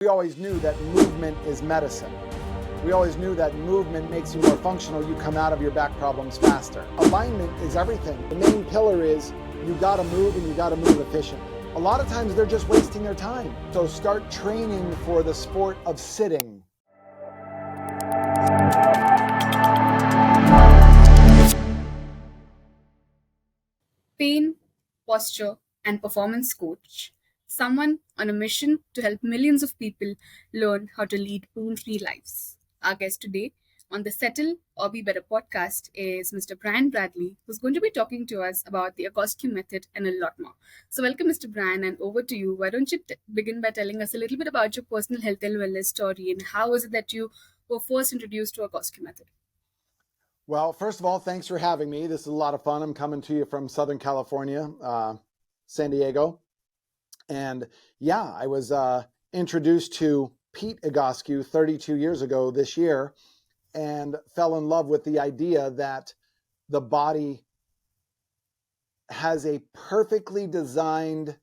We always knew that movement is medicine. We always knew that movement makes you more functional. You come out of your back problems faster. Alignment is everything. The main pillar is you gotta move and you gotta move efficiently. A lot of times they're just wasting their time. So start training for the sport of sitting. Pain, posture, and performance coach, someone on a mission to help millions of people learn how to lead pain free lives. Our guest today on the Settle or Be Better podcast is Mr. Brian Bradley, who's going to be talking to us about the Egoscue Method and a lot more. So, welcome, Mr. Brian, and over to you. Why don't you begin by telling us a little bit about your personal health and wellness story and how was it that you were first introduced to Egoscue Method? Well, first of all, thanks for having me. This is a lot of fun. I'm coming to you from Southern California, San Diego. And yeah, I was introduced to Pete Egoscue 32 years ago this year and fell in love with the idea that the body has a perfectly designed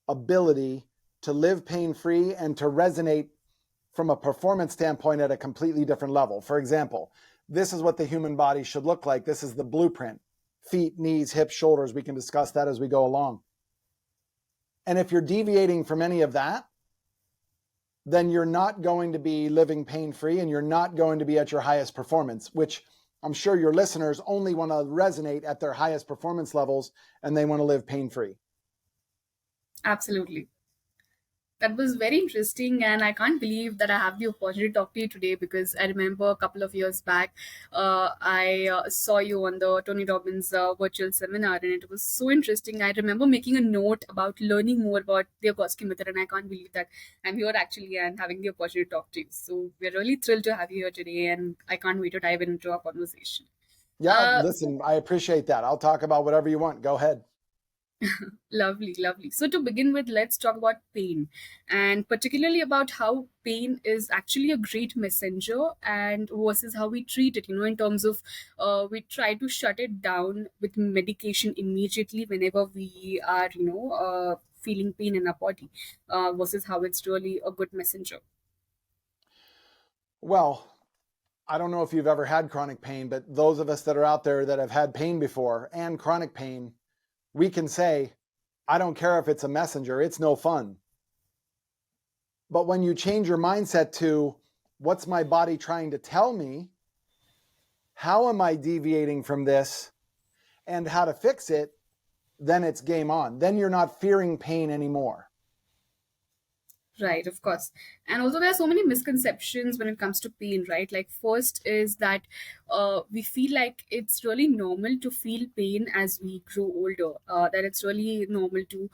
ability to live pain-free and to resonate from a performance standpoint at a completely different level. For example, this is what the human body should look like. This is the blueprint. Feet, knees, hips, shoulders. We can discuss that as we go along. And if you're deviating from any of that, then you're not going to be living pain-free and you're not going to be at your highest performance, which I'm sure your listeners only want to resonate at their highest performance levels and they want to live pain-free. Absolutely. That was very interesting, and I can't believe that I have the opportunity to talk to you today because I remember a couple of years back, I saw you on the Tony Robbins virtual seminar, and it was so interesting. I remember making a note about learning more about the Egoscue method, and I can't believe that I'm here actually and having the opportunity to talk to you. So we're really thrilled to have you here today, and I can't wait to dive into our conversation. Yeah, Uh, listen, I appreciate that. I'll talk about whatever you want. Go ahead. Lovely, lovely. So, to begin with, let's talk about pain and particularly about how pain is actually a great messenger and versus how we treat it. In terms of we try to shut it down with medication immediately whenever we are, feeling pain in our body versus how it's really a good messenger. Well, I don't know if you've ever had chronic pain, but those of us that are out there that have had pain before and chronic pain, we can say, I don't care if it's a messenger, it's no fun. But when you change your mindset to what's my body trying to tell me, how am I deviating from this, and how to fix it, then it's game on. Then you're not fearing pain anymore. Right, of course. And also, there are so many misconceptions when it comes to pain, right? Like, first is that we feel like it's really normal to feel pain as we grow older, that it's really normal to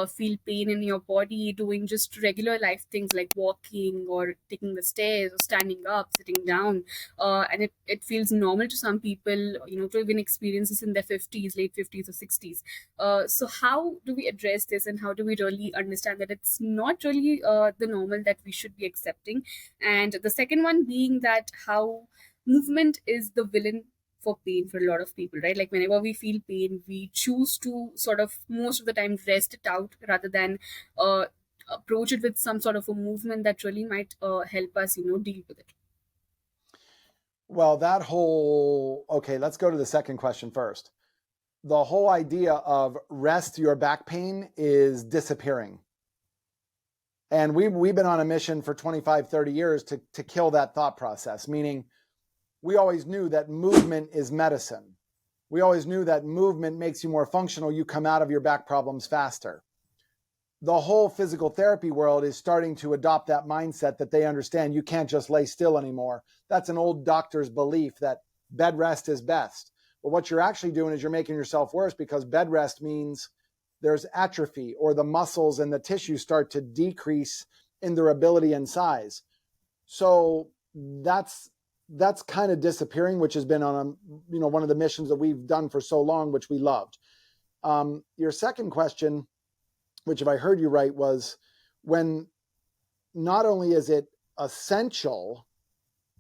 feel pain in your body doing just regular life things like walking or taking the stairs or standing up, sitting down. And it feels normal to some people, to even experience this in their 50s, late 50s or 60s. So how do we address this and how do we really understand that it's not really the normal that we should be accepting? And the second one being that how movement is the villain for pain for a lot of people, right? Like whenever we feel pain, we choose to sort of most of the time rest it out rather than uh, approach it with some sort of a movement that really might help us, deal with it. Well, okay, let's go to the second question first. The whole idea of rest your back pain is disappearing. And we've been on a mission for 25, 30 years to kill that thought process, meaning we always knew that movement is medicine. We always knew that movement makes you more functional. You come out of your back problems faster. The whole physical therapy world is starting to adopt that mindset that they understand you can't just lay still anymore. That's an old doctor's belief that bed rest is best. But what you're actually doing is you're making yourself worse because bed rest means there's atrophy or the muscles and the tissue start to decrease in their ability and size. So that's kind of disappearing, which has been on one of the missions that we've done for so long, which we loved. Your second question, which if I heard you right, was when not only is it essential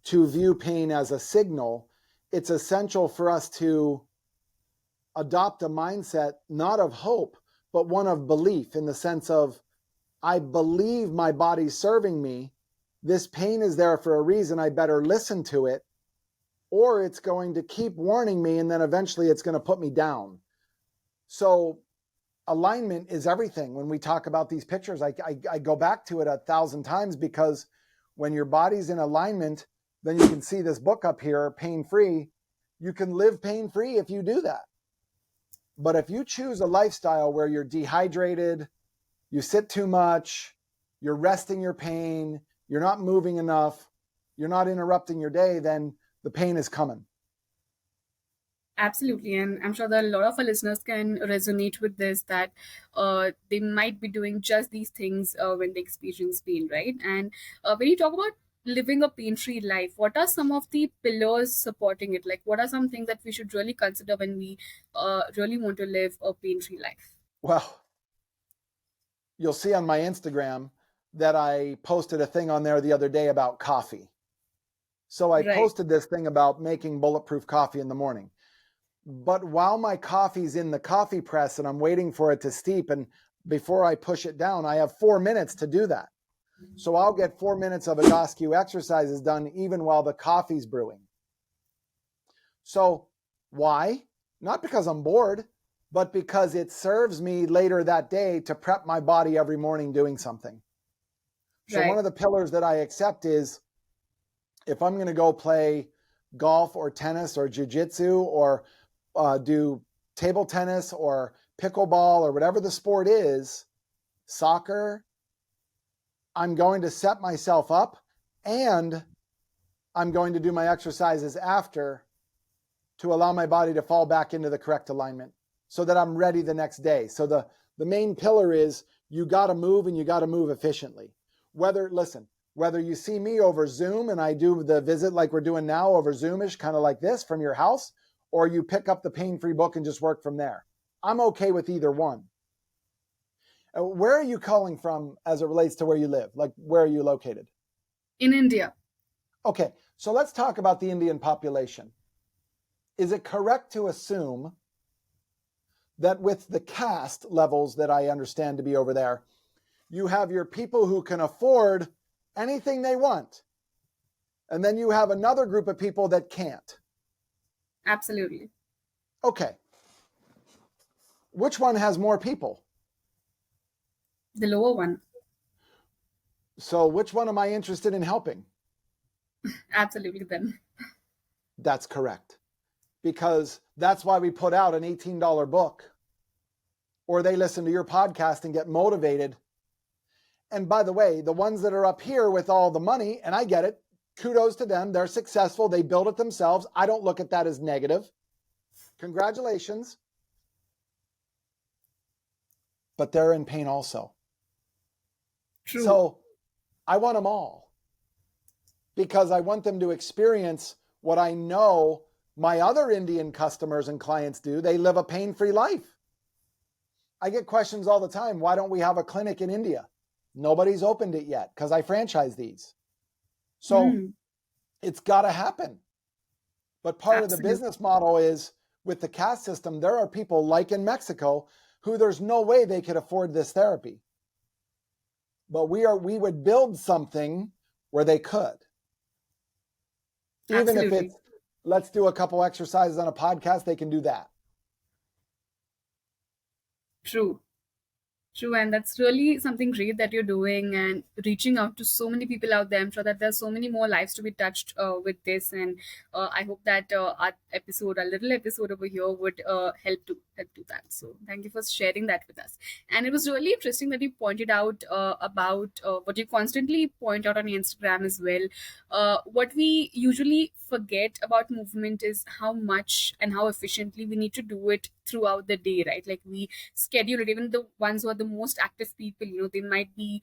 to view pain as a signal, it's essential for us to adopt a mindset, not of hope, but one of belief in the sense of, I believe my body's serving me. This pain is there for a reason. I better listen to it, or it's going to keep warning me, and then eventually it's going to put me down. So alignment is everything. When we talk about these pictures, I go back to it 1,000 times, because when your body's in alignment, then you can see this book up here, Pain Free. You can live pain free if you do that. But if you choose a lifestyle where you're dehydrated, you sit too much, you're resting your pain, you're not moving enough, you're not interrupting your day, then the pain is coming. Absolutely, and I'm sure that a lot of our listeners can resonate with this, that they might be doing just these things when they experience pain, right? And when you talk about living a pain-free life, what are some of the pillars supporting it? Like, what are some things that we should really consider when we really want to live a pain-free life? Well, you'll see on my Instagram that I posted a thing on there the other day about coffee. So I Right. posted this thing about making bulletproof coffee in the morning. But while my coffee's in the coffee press and I'm waiting for it to steep, and before I push it down, I have 4 minutes to do that. So I'll get 4 minutes of Egoscue exercises done even while the coffee's brewing. So why? Not because I'm bored, but because it serves me later that day to prep my body every morning doing something. So one Right. of the pillars that I accept is, if I'm going to go play golf or tennis or jujitsu, or do table tennis or pickleball or whatever the sport is, soccer, I'm going to set myself up, and I'm going to do my exercises after to allow my body to fall back into the correct alignment so that I'm ready the next day. So the main pillar is, you got to move, and you got to move efficiently. Whether you see me over Zoom and I do the visit like we're doing now over Zoomish, kind of like this from your house, or you pick up the Pain Free book and just work from there. I'm okay with either one. Where are you calling from as it relates to where you live? Like, where are you located? In India. Okay, so let's talk about the Indian population. Is it correct to assume that with the caste levels that I understand to be over there, you have your people who can afford anything they want, and then you have another group of people that can't? Absolutely. Okay, which one has more people? The lower one. So which one am I interested in helping? Absolutely, then. That's correct. Because that's why we put out an $18 book, or they listen to your podcast and get motivated. And by the way, the ones that are up here with all the money, and I get it, kudos to them. They're successful. They build it themselves. I don't look at that as negative. Congratulations. But they're in pain also. True. So I want them all, because I want them to experience what I know my other Indian customers and clients do. They live a pain-free life. I get questions all the time. Why don't we have a clinic in India? Nobody's opened it yet, because I franchise these. So Hmm. it's got to happen. But part of the Absolutely. business model is, with the caste system, there are people like in Mexico who there's no way they could afford this therapy. But we would build something where they could. Even if Absolutely. it's, let's do a couple exercises on a podcast, they can do that. True. True, and that's really something great that you're doing and reaching out to so many people out there. I'm sure that there's so many more lives to be touched with this, and I hope that our little episode over here, would help do that. So thank you for sharing that with us. And it was really interesting that you pointed out about what you constantly point out on Instagram as well. What we usually forget about movement is how much and how efficiently we need to do it throughout the day, right? Like, we schedule it. Even the ones who are the most active people, they might be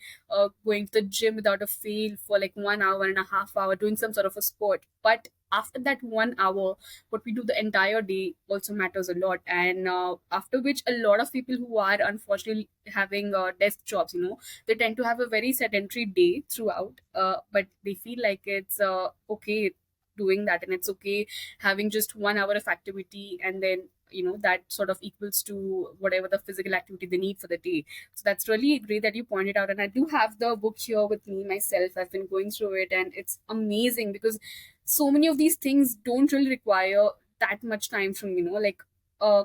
going to the gym without a fail for like 1 hour and a half hour doing some sort of a sport. But after that 1 hour, what we do the entire day also matters a lot. And after which, a lot of people who are unfortunately having desk jobs, they tend to have a very sedentary day throughout, but they feel like it's okay doing that, and it's okay having just 1 hour of activity, and then that sort of equals to whatever the physical activity they need for the day. So that's really great that you pointed out. And I do have the book here with me myself. I've been going through it, and it's amazing because so many of these things don't really require that much time from, like,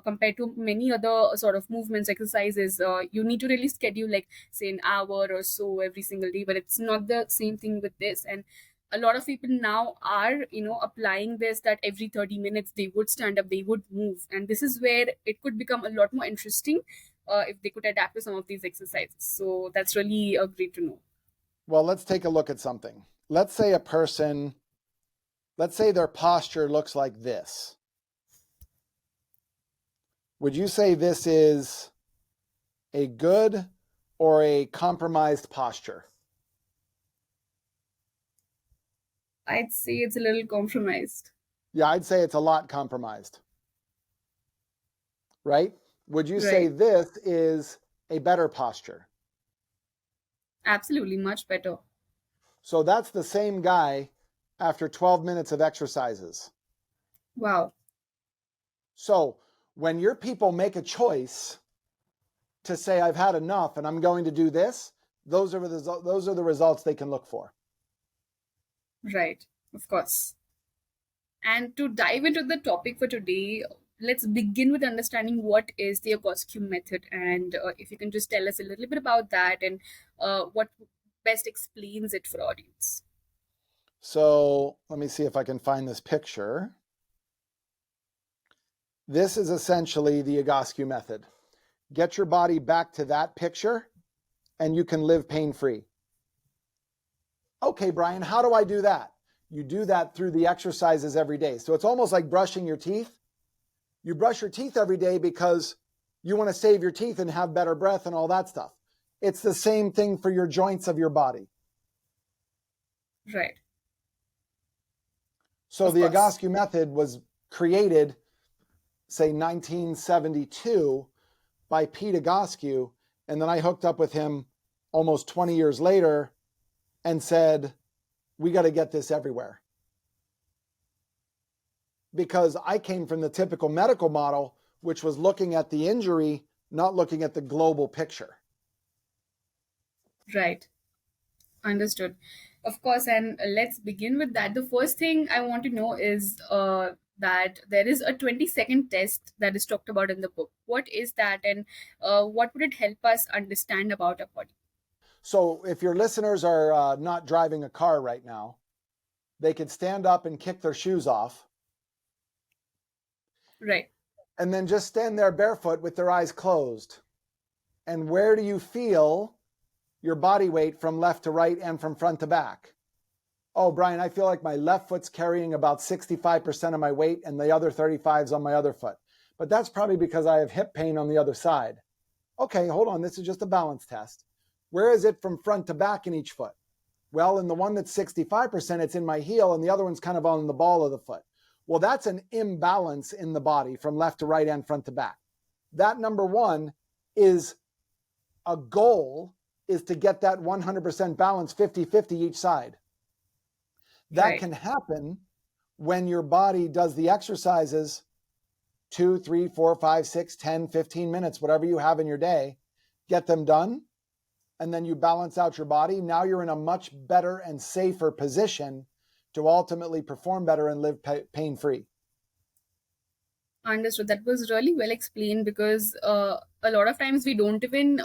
compared to many other sort of movements, exercises. You need to really schedule, like, say, an hour or so every single day, but it's not the same thing with this. And a lot of people now are, applying this, that every 30 minutes they would stand up, they would move. And this is where it could become a lot more interesting, if they could adapt to some of these exercises. So that's really great to know. Well, let's take a look at something. Let's say their posture looks like this. Would you say this is a good or a compromised posture? I'd say it's a little compromised. Yeah, I'd say it's a lot compromised. Right? Would you say Right. this is a better posture? Absolutely, much better. So that's the same guy after 12 minutes of exercises. Wow. So when your people make a choice to say, I've had enough and I'm going to do this, those are the results they can look for. Right. Of course. And to dive into the topic for today, let's begin with understanding what is the Egoscue method. And if you can just tell us a little bit about that, and what best explains it for audience. So let me see if I can find this picture. This is essentially the Egoscue method. Get your body back to that picture and you can live pain-free. Okay, Brian, how do I do that? You do that through the exercises every day. So it's almost like brushing your teeth. You brush your teeth every day because you want to save your teeth and have better breath and all that stuff. It's the same thing for your joints of your body. Right. So Of the course. Egoscue method was created, say, 1972 by Pete Egoscue. And then I hooked up with him almost 20 years later and said, we got to get this everywhere. Because I came from the typical medical model, which was looking at the injury, not looking at the global picture. Right. Understood. Of course. And let's begin with that. The first thing I want to know is that there is a 20-second test that is talked about in the book. What is that, and what would it help us understand about our body? So if your listeners are not driving a car right now, they could stand up and kick their shoes off Right. and then just stand there barefoot with their eyes closed. And where do you feel your body weight from left to right and from front to back? Oh, Brian, I feel like my left foot's carrying about 65% of my weight and the other 35's on my other foot. But that's probably because I have hip pain on the other side. Okay, hold on. This is just a balance test. Where is it from front to back in each foot? Well, in the one that's 65%, it's in my heel, and the other one's kind of on the ball of the foot. Well, that's an imbalance in the body from left to right and front to back. That number one is a goal, is to get that 100% balance, 50-50 each side. That Right. can happen when your body does the exercises 2, 3, 4, 5, 6, 10, 15 minutes, whatever you have in your day, get them done. And then you balance out your body. Now you're in a much better and safer position to ultimately perform better and live pain-free. Understood. That was really well explained, because a lot of times we don't even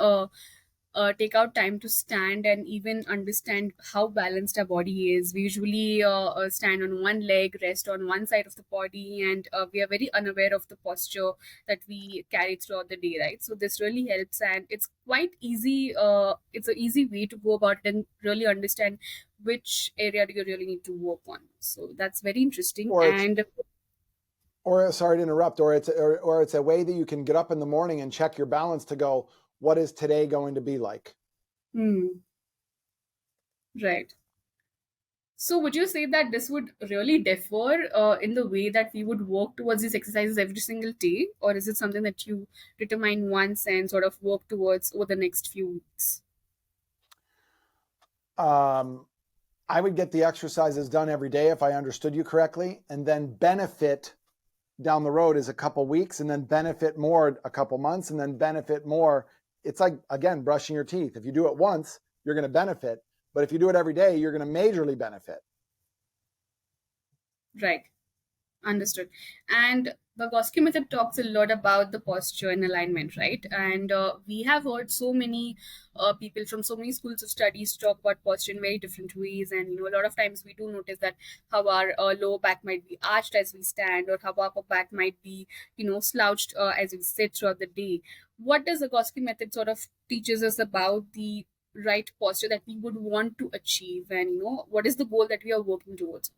take out time to stand and even understand how balanced our body is. We usually stand on one leg, rest on one side of the body, and we are very unaware of the posture that we carry throughout the day, right? So this really helps, and it's quite easy. It's an easy way to go about it and really understand which area do you really need to work on. So that's very interesting. Or it's, And or sorry to interrupt, or it's a way that you can get up in the morning and check your balance to go, what is today going to be like? right. So, would you say that this would really differ in the way that we would work towards these exercises every single day, or is it something that you determine once and sort of work towards over the next few weeks? I would get the exercises done every day if I understood you correctly, and then benefit down the road is a couple weeks and then benefit more a couple months and then benefit more. It's like, again, brushing your teeth. If you do it once, you're going to benefit. But if you do it every day, you're going to majorly benefit. Right. Understood. And the Egoscue method talks a lot about the posture and alignment, right? And we have heard so many people from so many schools of studies talk about posture in very different ways. And a lot of times we do notice that how our lower back might be arched as we stand, or how our upper back might be, slouched as we sit throughout the day. What does the Egoscue method sort of teaches us about the right posture that we would want to achieve, and what is the goal that we are working towards?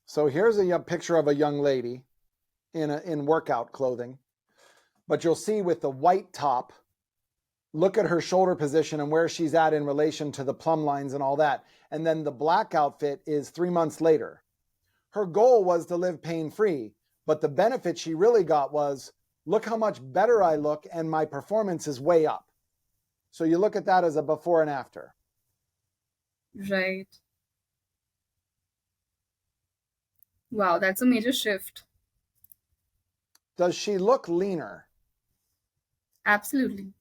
So here's a picture of a young lady in workout clothing, but you'll see with the white top, look at her shoulder position and where she's at in relation to the plumb lines and all that. And then the black outfit is 3 months later. Her goal was to live pain-free, but the benefit she really got was, look how much better I look and my performance is way up. So you look at that as a before and after. Right. Wow, that's a major shift. Does she look leaner? Absolutely.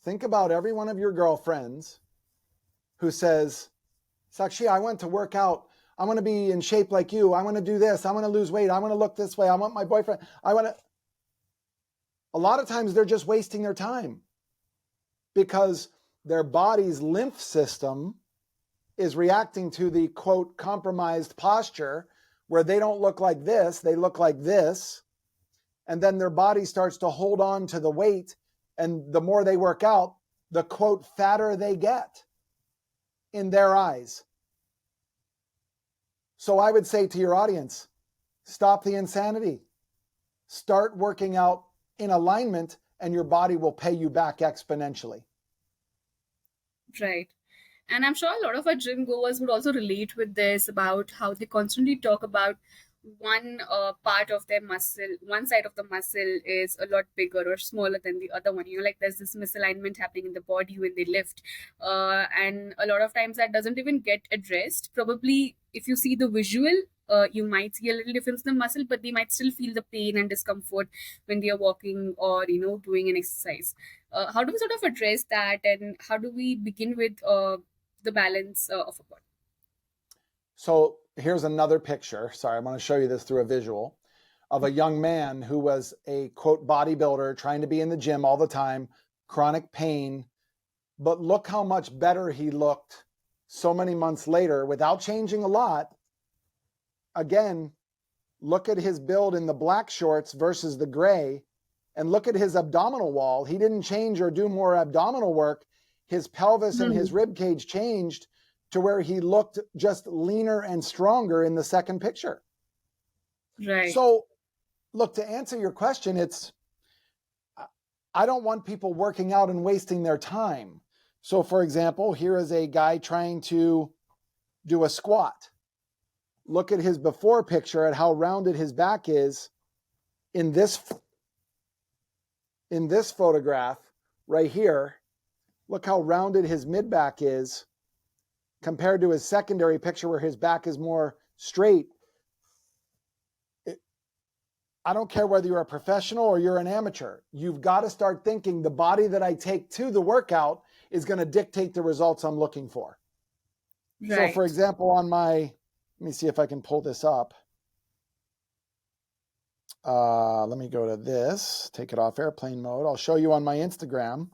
Think about every one of your girlfriends who says, Sakshi, I went to work out. I want to be in shape like you. I want to do this. I want to lose weight. I want to look this way. I want my boyfriend. A lot of times they're just wasting their time because their body's lymph system is reacting to the, quote, compromised posture where they don't look like this, they look like this. And then their body starts to hold on to the weight. And the more they work out, the, quote, fatter they get in their eyes. So I would say to your audience, stop the insanity. Start working out in alignment and your body will pay you back exponentially. Right. And I'm sure a lot of our gym goers would also relate with this about how they constantly talk about one part of their muscle, one side of the muscle is a lot bigger or smaller than the other one. Like there's this misalignment happening in the body when they lift. And a lot of times that doesn't even get addressed. Probably if you see the visual, you might see a little difference in the muscle, but they might still feel the pain and discomfort when they are walking or, doing an exercise. How do we sort of address that, and how do we begin with the balance of a body? So here's another picture. Sorry, I'm going to show you this through a visual of a young man who was a, quote, bodybuilder trying to be in the gym all the time, chronic pain. But look how much better he looked so many months later without changing a lot. Again, look at his build in the black shorts versus the gray, and look at his abdominal wall. He didn't change or do more abdominal work. His pelvis and his rib cage changed to where he looked just leaner and stronger in the second picture. Right. So, look, to answer your question, I don't want people working out and wasting their time. So, for example, here is a guy trying to do a squat. Look at his before picture at how rounded his back is in this photograph right here. Look how rounded his mid back is compared to his secondary picture where his back is more straight. I don't care whether you're a professional or you're an amateur. You've got to start thinking the body that I take to the workout is going to dictate the results I'm looking for. Right. So for example, on my, let me see if I can pull this up. Let me go to this, take it off airplane mode. I'll show you on my Instagram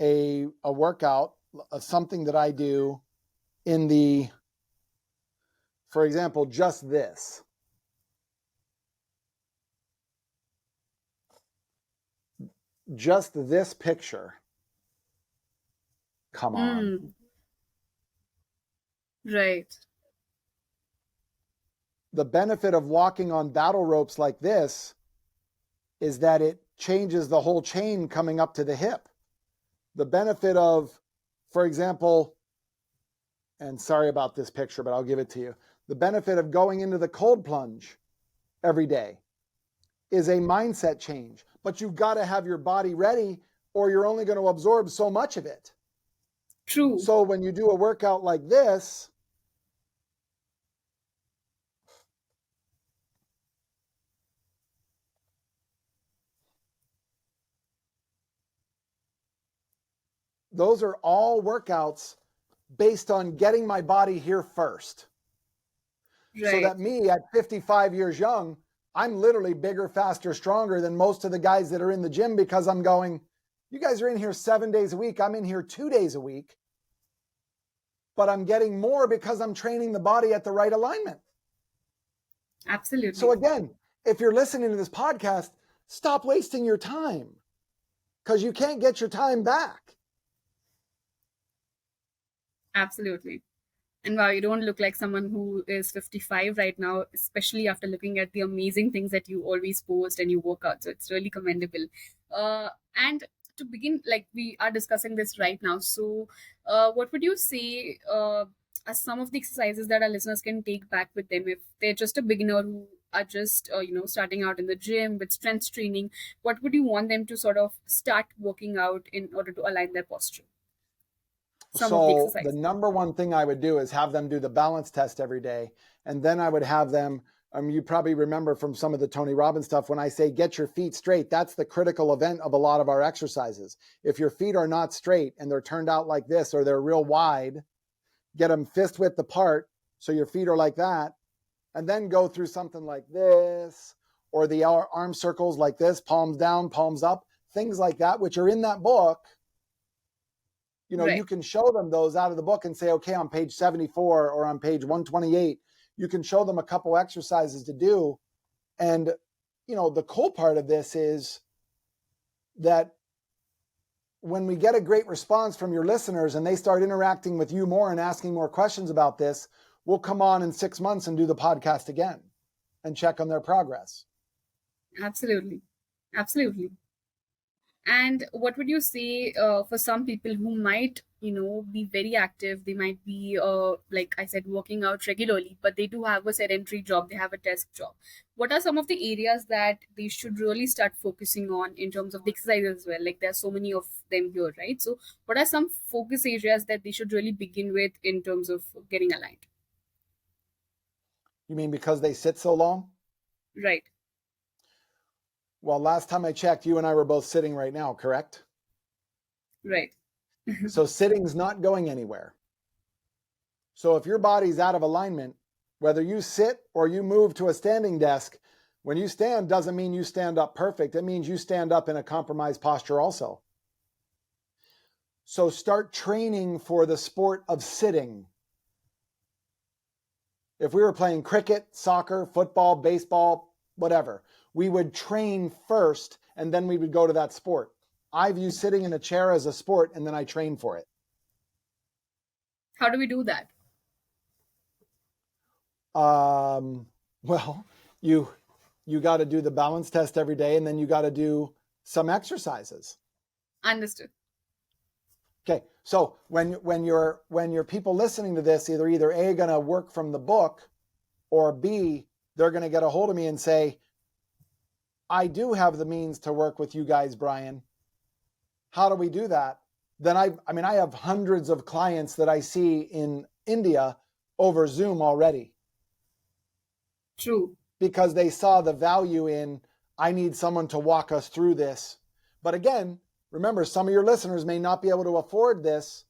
a workout of something that I do in the, for example, just this. Just this picture. Come on. Right. The benefit of walking on battle ropes like this is that it changes the whole chain coming up to the hip. The benefit of, for example, and sorry about this picture, but I'll give it to you. The benefit of going into the cold plunge every day is a mindset change, but you've got to have your body ready or you're only going to absorb so much of it. True. So when you do a workout like this, those are all workouts based on getting my body here first. So Right. that me at 55 years young, I'm literally bigger, faster, stronger than most of the guys that are in the gym, because I'm going, you guys are in here 7 days a week. I'm in here 2 days a week, but I'm getting more because I'm training the body at the right alignment. So Absolutely. again, if you're listening to this podcast, stop wasting your time, because you can't get your time back. Absolutely. And wow, you don't look like someone who is 55 right now, especially after looking at the amazing things that you always post and you work out. So it's really commendable. And to begin, like we are discussing this right now. So, what would you say as some of the exercises that our listeners can take back with them if they're just a beginner who are just, starting out in the gym with strength training? What would you want them to sort of start working out in order to align their posture? Some of the So the exercises. number one thing I would do is have them do the balance test every day. And then I would have them, you probably remember from some of the Tony Robbins stuff, when I say get your feet straight, that's the critical event of a lot of our exercises. If your feet are not straight and they're turned out like this, or they're real wide, get them fist width apart so your feet are like that, and then go through something like this, or the arm circles like this, palms down, palms up, things like that, which are in that book. You Right. can show them those out of the book and say, okay, on page 74 or on page 128, you can show them a couple exercises to do. And, the cool part of this is that when we get a great response from your listeners and they start interacting with you more and asking more questions about this, we'll come on in 6 months and do the podcast again and check on their progress. Absolutely. Absolutely. And what would you say for some people who might, be very active? They might be, like I said, working out regularly, but they do have a sedentary job. They have a desk job. What are some of the areas that they should really start focusing on in terms of the exercise as well? Like there's so many of them here, right? So what are some focus areas that they should really begin with in terms of getting aligned? You mean because they sit so long? Right. Well, last time I checked, you and I were both sitting right now, correct? Right. So sitting's not going anywhere. So if your body's out of alignment, whether you sit or you move to a standing desk, when you stand doesn't mean you stand up perfect. It means you stand up in a compromised posture also. So start training for the sport of sitting. If we were playing cricket, soccer, football, baseball, whatever, we would train first and then we would go to that sport. I view sitting in a chair as a sport and then I train for it. How do we do that? Well, you got to do the balance test every day, and then you got to do some exercises. Understood. Okay, so when your people listening to this, either A, going to work from the book, or B, they're going to get a hold of me and say, I do have the means to work with you guys, Brian. How do we do that? Then I have hundreds of clients that I see in India over Zoom already, True. because they saw the value in, I need someone to walk us through this. But again, remember, some of your listeners may not be able to afford this.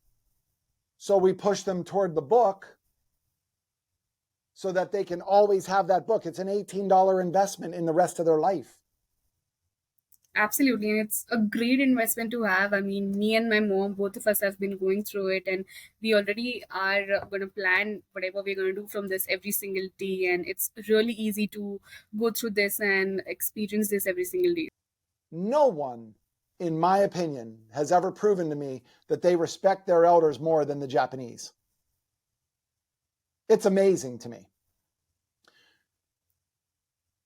So we push them toward the book so that they can always have that book. It's an $18 investment in the rest of their life. Absolutely, and it's a great investment to have. I mean, me and my mom, both of us have been going through it, and we already are going to plan whatever we're going to do from this every single day. And it's really easy to go through this and experience this every single day. No one, in my opinion, has ever proven to me that they respect their elders more than the Japanese. It's amazing to me.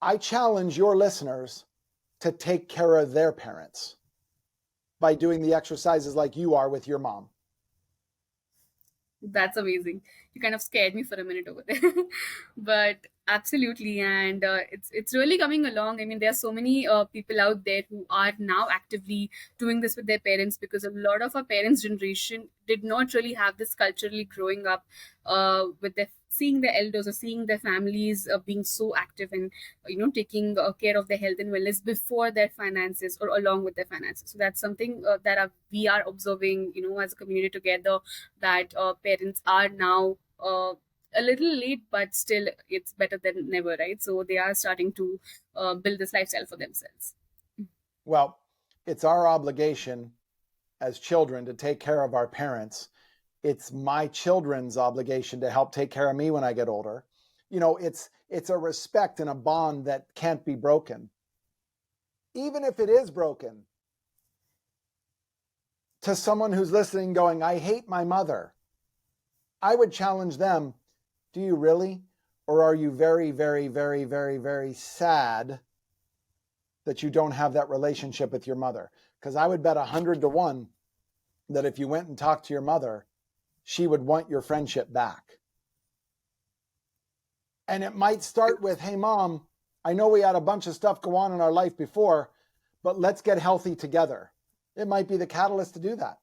I challenge your listeners to take care of their parents by doing the exercises like you are with your mom. That's amazing. You kind of scared me for a minute over there, but absolutely, and it's really coming along. I mean, there are so many people out there who are now actively doing this with their parents, because a lot of our parents' generation did not really have this culturally growing up with their seeing the elders or seeing their families being so active and taking care of their health and wellness before their finances or along with their finances. So that's something that we are observing, as a community together, that parents are now a little late, but still it's better than never, right? So they are starting to build this lifestyle for themselves. Well, it's our obligation as children to take care of our parents. It's my children's obligation to help take care of me when I get older. It's a respect and a bond that can't be broken. Even if it is broken, to someone who's listening going, I hate my mother, I would challenge them, do you really? Or are you very, very, very, very, very sad that you don't have that relationship with your mother? Because I would bet 100 to 1 that if you went and talked to your mother, she would want your friendship back. And it might start with, hey, Mom, I know we had a bunch of stuff go on in our life before, but let's get healthy together. It might be the catalyst to do that.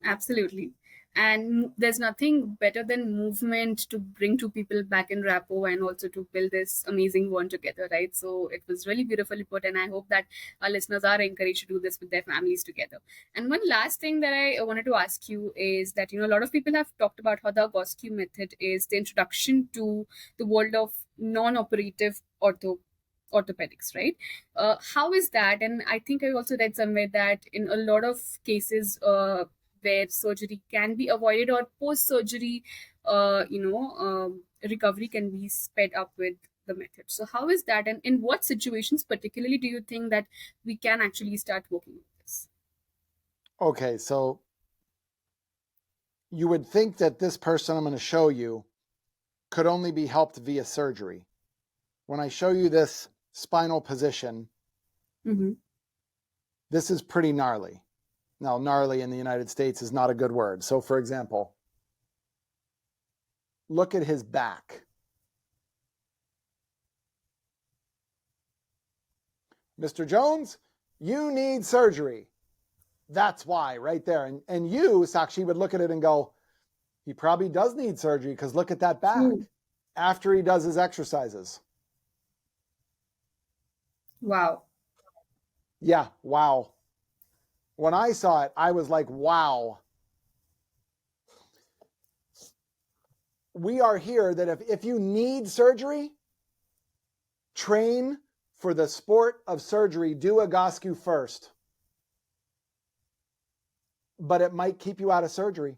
Absolutely. And there's nothing better than movement to bring two people back in rapport and also to build this amazing bond together, right? So it was really beautifully put, and I hope that our listeners are encouraged to do this with their families together. And one last thing that I wanted to ask you is that, a lot of people have talked about how the Egoscue method is the introduction to the world of non-operative orthopedics, right? How is that? And I think I also read somewhere that in a lot of cases where surgery can be avoided or post surgery recovery can be sped up with the method. So how is that, and in what situations particularly do you think that we can actually start working with this? Okay, so you would think that this person I'm going to show you could only be helped via surgery. When I show you this spinal position, this is pretty gnarly. Now, gnarly in the United States is not a good word. So, for example, look at his back. Mr. Jones, you need surgery. That's why, right there. And you, Sakshi, would look at it and go, he probably does need surgery because look at that back after he does his exercises. Wow. Yeah, wow. When I saw it, I was like, wow. We are here that if you need surgery, train for the sport of surgery. Do Egoscue first. But it might keep you out of surgery.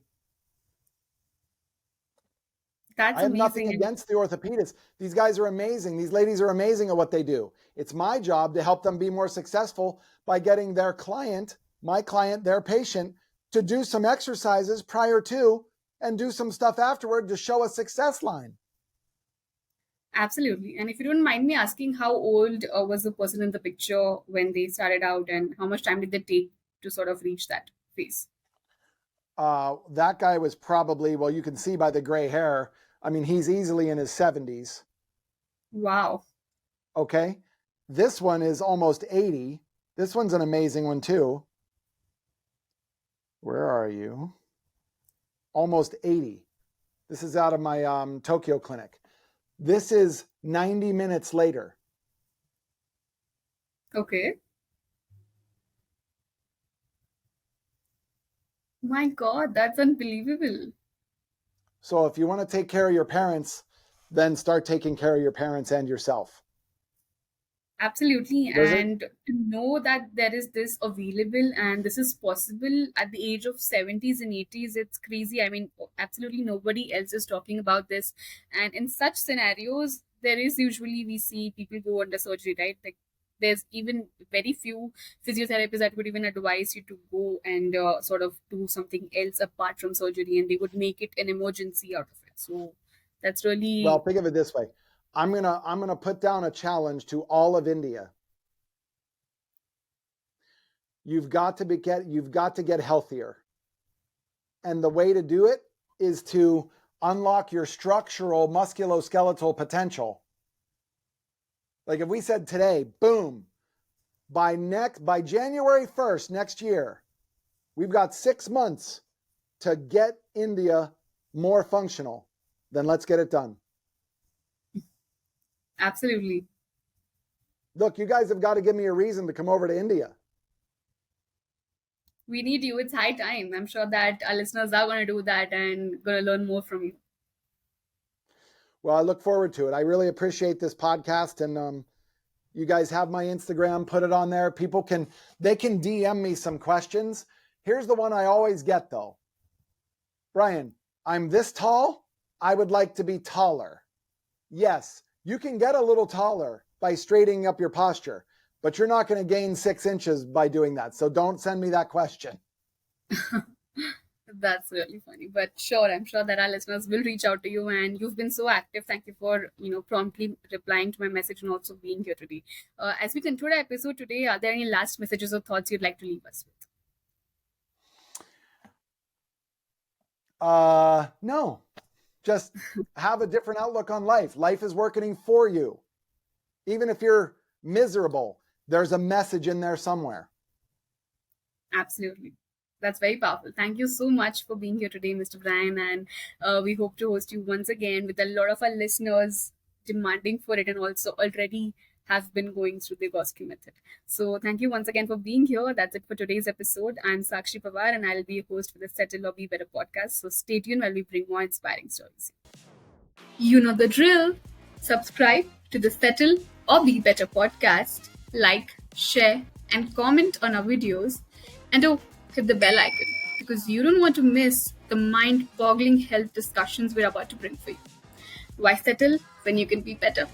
That's I have nothing amazing. against the orthopedists. These guys are amazing. These ladies are amazing at what they do. It's my job to help them be more successful by getting their client, my client, their patient, to do some exercises prior to and do some stuff afterward to show a success line. Absolutely. And if you don't mind me asking, how old was the person in the picture when they started out, and how much time did they take to sort of reach that phase? That guy was probably, well, you can see by the gray hair, I mean, he's easily in his 70s. Wow. Okay. This one is almost 80. This one's an amazing one too. Where are you? Almost 80. This is out of my Tokyo clinic. This is 90 minutes later. Okay. My God, that's unbelievable. So if you want to take care of your parents, then start taking care of your parents and yourself. Absolutely. There's a, And to know that there is this available and this is possible at the age of 70s and 80s, it's crazy. I mean, absolutely nobody else is talking about this. And in such scenarios, there is usually we see people go under surgery, right? Like there's even very few physiotherapists that would even advise you to go and sort of do something else apart from surgery, and they would make it an emergency out of it. So that's well, really think of it this way. I'm gonna put down a challenge to all of India. You've got to get healthier. And the way to do it is to unlock your structural musculoskeletal potential. Like if we said today, boom, by January 1st next year, we've got 6 months to get India more functional, then let's get it done. Absolutely. Look, you guys have got to give me a reason to come over to India. We need you. It's high time. I'm sure that our listeners are going to do that and going to learn more from you. Well, I look forward to it. I really appreciate this podcast, and you guys have my Instagram, put it on there. People can DM me some questions. Here's the one I always get though. Brian, I'm this tall. I would like to be taller. Yes, you can get a little taller by straightening up your posture, but you're not going to gain 6 inches by doing that. So don't send me that question. That's really funny. But sure, I'm sure that our listeners will reach out to you, and you've been so active. Thank you for, promptly replying to my message and also being here today. As we conclude our episode today, are there any last messages or thoughts you'd like to leave us with? No, just have a different outlook on life. Life is working for you. Even if you're miserable, there's a message in there somewhere. Absolutely. That's very powerful. Thank you so much for being here today, Mr. Brian. And we hope to host you once again with a lot of our listeners demanding for it and also already have been going through the Egoscue method. So thank you once again for being here. That's it for today's episode. I'm Sakshi Pawar and I'll be your host for the Settle or Be Better podcast. So stay tuned while we bring more inspiring stories. You know the drill. Subscribe to the Settle or Be Better podcast. Like, share, and comment on our videos. And hit the bell icon because you don't want to miss the mind-boggling health discussions we're about to bring for you. Why settle when you can be better?